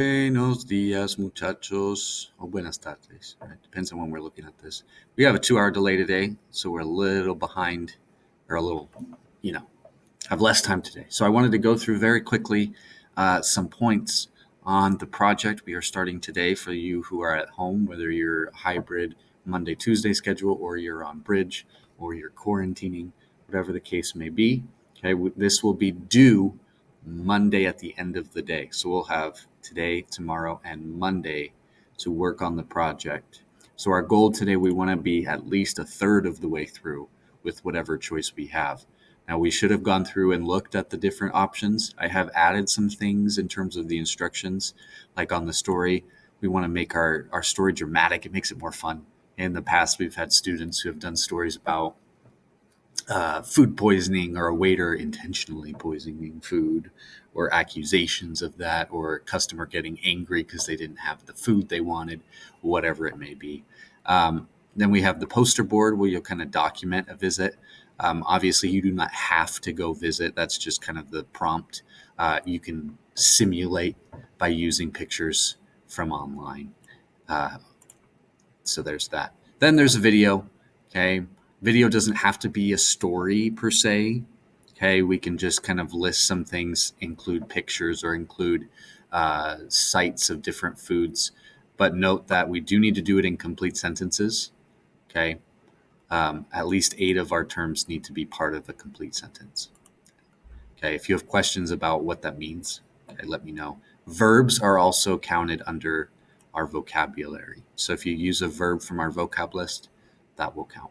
Buenos días, muchachos. O buenas tardes. It depends on when we're looking at this. We have a 2-hour delay today, so we're a little behind, or a little, have less time today. So I wanted to go through very quickly some points on the project we are starting today for you who are at home, whether you're hybrid Monday, Tuesday schedule, or you're on bridge, or you're quarantining, whatever the case may be. Okay, this will be due Monday at the end of the day. So we'll have today, tomorrow, and Monday to work on the project. So our goal today, we want to be at least a third of the way through with whatever choice we have. Now, we should have gone through and looked at the different options. I have added some things in terms of the instructions, like on the story. We want to make our story dramatic. It makes it more fun. In the past, we've had students who have done stories about food poisoning, or a waiter intentionally poisoning food, or accusations of that, or a customer getting angry because they didn't have the food they wanted, whatever it may be. Then we have the poster board where you'll kind of document a visit. Obviously, you do not have to go visit. That's just kind of the prompt. You can simulate by using pictures from online. So there's that. Then there's a video. Okay. Video doesn't have to be a story per se. Okay. We can just kind of list some things, include pictures, or include sites of different foods. But note that we do need to do it in complete sentences. Okay. At least 8 of our terms need to be part of the complete sentence. Okay. If you have questions about what that means, okay, let me know. Verbs are also counted under our vocabulary. So if you use a verb from our vocab list, that will count.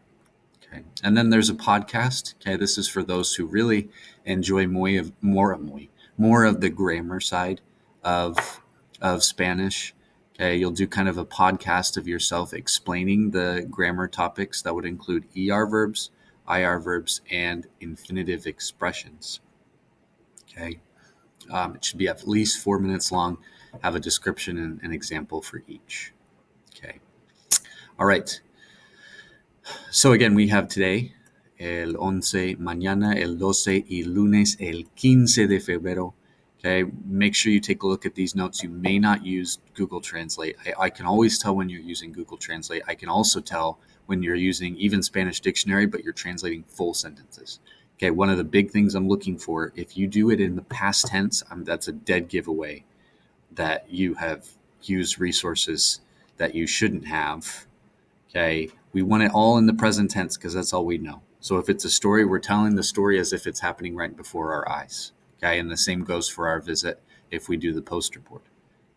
Okay. And then there's a podcast. Okay. This is for those who really enjoy more of the grammar side of Spanish. Okay. You'll do kind of a podcast of yourself explaining the grammar topics that would include ER verbs, IR verbs, and infinitive expressions. Okay. It should be at least 4 minutes long, have a description and an example for each. Okay. All right. So again, we have today el 11, mañana el 12, y lunes el 15 de febrero. Okay, make sure you take a look at these notes. You may not use Google Translate. I can always tell when you're using Google Translate. I can also tell when you're using even Spanish Dictionary, but you're translating full sentences. Okay, one of the big things I'm looking for, if you do it in the past tense, that's a dead giveaway that you have used resources that you shouldn't have. Okay, we want it all in the present tense because that's all we know. So if it's a story, we're telling the story as if it's happening right before our eyes. Okay, and the same goes for our visit if we do the poster board.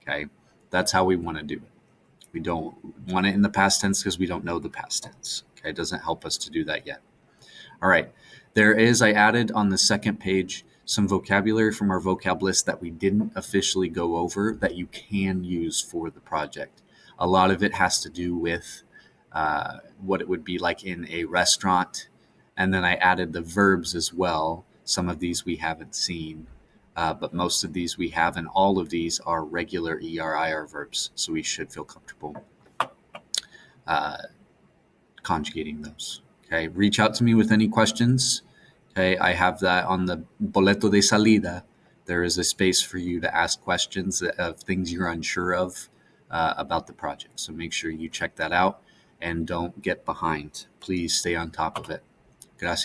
Okay, that's how we want to do it. We don't want it in the past tense because we don't know the past tense. Okay, it doesn't help us to do that yet. All right, I added on the second page some vocabulary from our vocab list that we didn't officially go over that you can use for the project. A lot of it has to do with what it would be like in a restaurant. And then I added the verbs as well. Some of these we haven't seen, but most of these we have, and all of these are regular ER-IR verbs. So we should feel comfortable conjugating those. Okay, reach out to me with any questions. Okay, I have that on the boleto de salida. There is a space for you to ask questions of things you're unsure of about the project. So make sure you check that out and don't get behind. Please stay on top of it. Gracias.